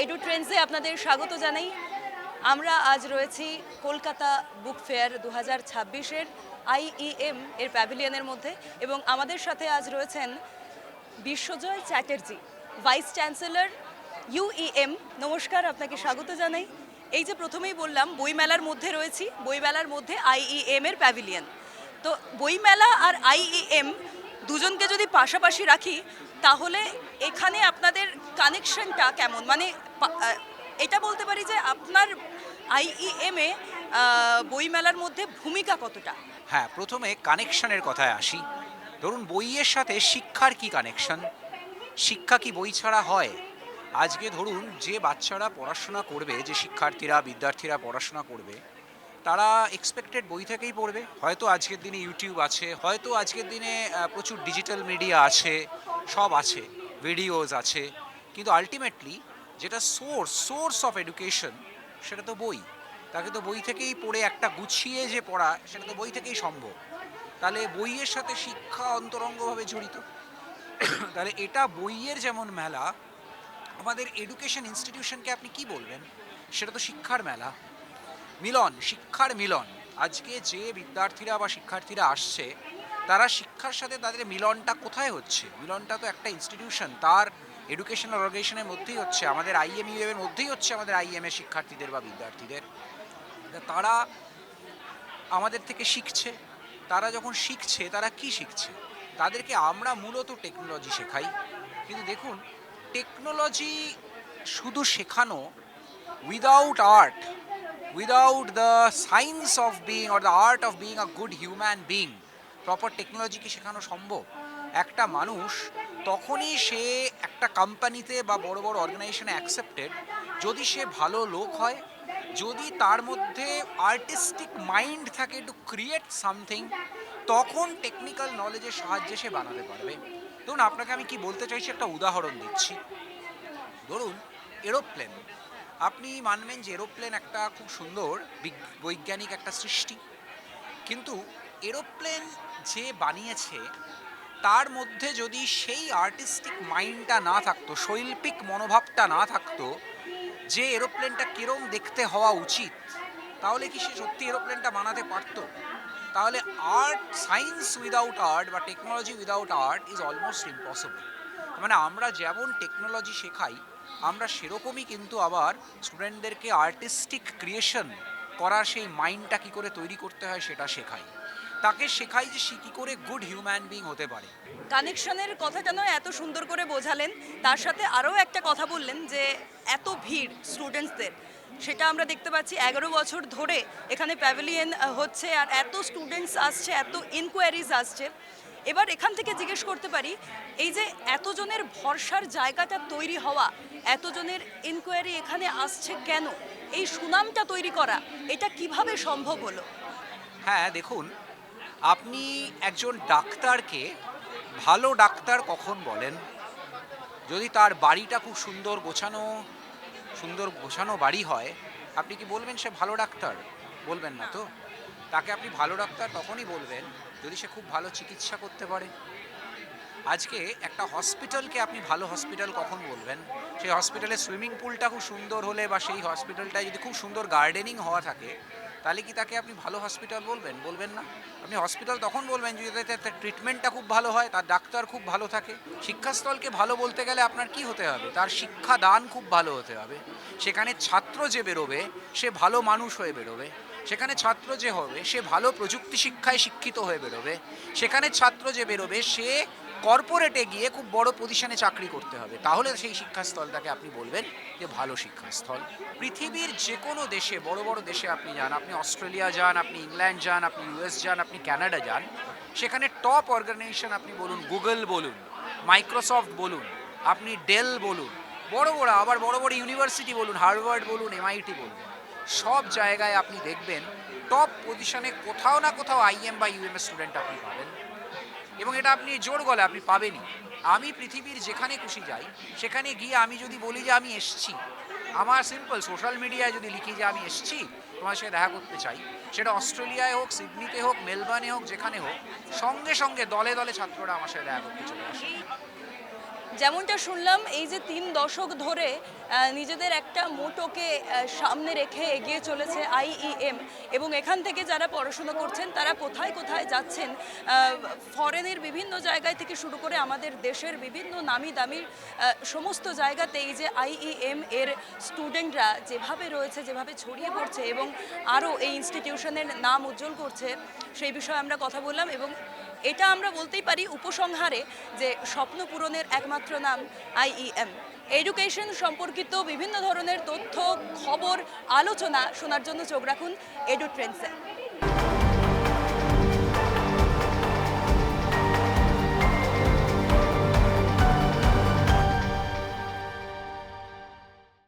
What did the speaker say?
Edu ট্রেন্ডসে আপনাদের স্বাগত জানাই। আমরা আজ রয়েছি কলকাতা বুক ফেয়ার 2026-এর আইইএম এর প্যাভিলিয়নের মধ্যে এবং আমাদের সাথে আজ রয়েছেন বিশ্বজয় চ্যাটার্জি, ভাইস চ্যান্সেলর ইউইএম। নমস্কার, আপনাকে স্বাগত জানাই। এই যে প্রথমেই বললাম বইমেলার মধ্যে রয়েছি, বইমেলার মধ্যে আইইএম এর প্যাভিলিয়ন। তো বইমেলা আর আইইএম দুজনকে যদি পাশাপাশি রাখি তাহলে এখানে আপনাদের কানেকশনটা কেমন? মানে এটা বলতে পারি যে আপনার আইইএম এ বইমেলার মধ্যে ভূমিকা কতটা? হ্যাঁ, প্রথমে কানেকশনের কথায় আসি। ধরুন, বইয়ের সাথে শিক্ষার কি কানেকশন? শিক্ষা কি বই ছাড়া হয়? আজকে ধরুন, যে বাচ্চারা পড়াশোনা করবে, যে শিক্ষার্থীরা বিদ্যার্থীরা পড়াশোনা করবে, তারা এক্সপেক্টেড বই থেকেই পড়বে। হয়তো আজকের দিনে ইউটিউব আছে, হয়তো আজকের দিনে প্রচুর ডিজিটাল মিডিয়া আছে, সব আছে, ভিডিওস আছে, কিন্তু আলটিমেটলি যেটা সোর্স অফ এডুকেশন সেটা তো বই। তাকে তো বই থেকেই পড়ে একটা গুছিয়ে যে পড়া, সেটা তো বই থেকেই সম্ভব। তাহলে বইয়ের সাথে শিক্ষা অন্তরঙ্গভাবে জড়িত। তাহলে এটা বইয়ের যেমন মেলা, আমাদের এডুকেশন ইনস্টিটিউশনকে আপনি কি বলবেন? সেটা তো শিক্ষার মেলা, মিলন, শিক্ষার মিলন। আজকে যে বিদ্যার্থীরা বা শিক্ষার্থীরা আসছে, তারা শিক্ষার সাথে তাদের মিলনটা কোথায় হচ্ছে? মিলনটা তো একটা ইনস্টিটিউশন, তার এডুকেশনাল অর্গানাইজেশনের মধ্যেই হচ্ছে, আমাদের আইএমইউ এর মধ্যেই হচ্ছে, আমাদের আইএম এর শিক্ষার্থীদের বা বিদ্যার্থীদের। তারা আমাদের থেকে শিখছে। তারা যখন শিখছে, তারা কি শিখছে? তাদেরকে আমরা মূলত টেকনোলজি শেখাই। কিন্তু দেখুন, টেকনোলজি শুধু শেখানো without art, without the science of being or the art of being a good human being, proper technology কি শেখানো সম্ভব? একটা মানুষ তখনই সে একটা কোম্পানিতে বা বড় বড় অর্গানাইজেশনে অ্যাকসেপ্টেড যদি সে ভালো লোক হয়, যদি তার মধ্যে আর্টিস্টিক মাইন্ড থাকে টু ক্রিয়েট সামথিং, তখন টেকনিক্যাল নলেজের সাহায্যে সে বানাতে পারবে। ধরুন, আপনাকে আমি কি বলতে চাইছি, একটা উদাহরণ দিচ্ছি। ধরুন, এরোপ্লেন। আপনি মানবেন যে এরোপ্লেন একটা খুব সুন্দর বৈজ্ঞানিক একটা সৃষ্টি, কিন্তু এরোপ্লেন যে বানিয়েছে, তার মধ্যে যদি সেই আর্টিস্টিক মাইন্ডটা না থাকতো, শৈল্পিক মনোভাবটা না থাকতো, যে এরোপ্লেনটা কিরম দেখতে হওয়া উচিত, তাহলে কি সে সত্যি এরোপ্লেনটা বানাতে পারতো? তাহলে আর্ট, সায়েন্স উইদাউট আর্ট বা technology without art is almost impossible. মানে আমরা যেমন টেকনোলজি শেখাই, আমরা সেরকমই কিন্তু আবার স্টুডেন্টদেরকে আর্টিস্টিক ক্রিয়েশন করার সেই মাইন্ডটা কী করে তৈরি করতে হয় সেটা শেখাই। তাকে শেখাই যে সে কী করে গুড হিউম্যান বিং হতে পারে। কানেকশনের কথাটা নয় এত সুন্দর করে বোঝালেন, তার সাথে আরও একটা কথা বললেন যে এত ভিড় স্টুডেন্টসদের, সেটা আমরা দেখতে পাচ্ছি 11 বছর ধরে এখানে প্যাভিলিয়ন হচ্ছে আর এত স্টুডেন্টস আসছে, এত ইনকোয়ারিজ আসছে। এবার এখান থেকে জিজ্ঞেস করতে পারি, এই যে এতজনের ভরসার জায়গাটা তৈরি হওয়া, এতজনের ইনকোয়ারি এখানে আসছে কেন, এই সুনামটা তৈরি করা, এটা কিভাবে সম্ভব হলো? হ্যাঁ, দেখুন, আপনি একজন ডাক্তারকে ভালো ডাক্তার কখন বলেন? যদি তার বাড়িটা খুব সুন্দর গোছানো বাড়ি হয়, আপনি কি বলবেন সে ভালো ডাক্তার? বলবেন না তো। তাকে আপনি ভালো ডাক্তার তখনই বলবেন যদি সে খুব ভালো চিকিৎসা করতে পারে। আজকে একটা হসপিটালকে আপনি ভালো হসপিটাল কখন বলবেন? সেই হসপিটালের সুইমিং পুলটা খুব সুন্দর হলে বা সেই হসপিটালটায় যদি খুব সুন্দর গার্ডেনিং হওয়া থাকে, তাহলে কি তাকে আপনি ভালো হসপিটাল বলবেন? বলবেন না। আপনি হসপিটাল তখন বলবেন যদি তার ট্রিটমেন্টটা খুব ভালো হয়, তার ডাক্তার খুব ভালো থাকে। শিক্ষাস্থলকে ভালো বলতে গেলে আপনার কি হতে হবে? তার শিক্ষাদান খুব ভালো হতে হবে। সেখানে ছাত্র যে বেরোবে সে ভালো মানুষ হয়ে বেরোবে। সেখানে ছাত্র যে হবে সে ভালো প্রযুক্তি শিক্ষায় শিক্ষিত হয়ে বেরোবে। সেখানে ছাত্র যে বেরোবে সে কর্পোরেটে গিয়ে খুব বড় পজিশনে চাকরি করতে হবে। তাহলে সেই শিক্ষাস্থলটাকে আপনি বলবেন যে ভালো শিক্ষাস্থল। পৃথিবীর যে কোনো দেশে, বড় বড় দেশে আপনি যান, আপনি অস্ট্রেলিয়া যান, আপনি ইংল্যান্ড যান, আপনি ইউএস যান, আপনি কানাডা যান, সেখানে টপ অর্গানাইজেশন আপনি বলুন, গুগল বলুন, মাইক্রোসফট বলুন, আপনি ডেল বলুন, আবার বড় বড় ইউনিভার্সিটি বলুন, হার্ভার্ড বলুন, এমআইটি বলুন, সব জায়গায় আপনি দেখবেন টপ পজিশনে কোথাও না কোথাও আইএম বা ইউএম এর স্টুডেন্ট আপনি পাবেন। এবং এটা আপনি জোর গলে আপনি পাবেনই। আমি পৃথিবীর যেখানে খুশি যাই, সেখানে গিয়ে আমি যদি বলি যে আমি এসছি, আমার সিম্পল সোশ্যাল মিডিয়ায় যদি লিখি যে আমি এসছি তোমার সাথে দেখা করতে চাই, সেটা অস্ট্রেলিয়ায় হোক, সিডনিতে হোক, মেলবার্নে হোক, যেখানে হোক, সঙ্গে সঙ্গে দলে দলে ছাত্ররা আমার সাথে দেখা করতে চলে আসে। যেমনটা শুনলাম, এই যে 3 দশক ধরে নিজেদের একটা মোটোকে সামনে রেখে এগিয়ে চলেছে আইইএম, এবং এখান থেকে যারা পড়াশোনা করছেন তারা কোথায় কোথায় যাচ্ছেন, ফরেনের বিভিন্ন জায়গায় থেকে শুরু করে আমাদের দেশের বিভিন্ন নামি দামি সমস্ত জায়গাতে এই যে আইইএম এর স্টুডেন্টরা যেভাবে রয়েছে, যেভাবে ছড়িয়ে পড়ছে এবং আরও এই ইনস্টিটিউশনের নাম উজ্জ্বল করছে, সেই বিষয়ে আমরা কথা বললাম। এবং এটা আমরা বলতেই পারি উপসংহারে যে স্বপ্ন পূরণের একমাত্র নাম আইইএম। এডুকেশন সম্পর্কিত বিভিন্ন ধরনের তথ্য, খবর, আলোচনা শোনার জন্য চোখ রাখুন এডু ট্রেন্ডসে।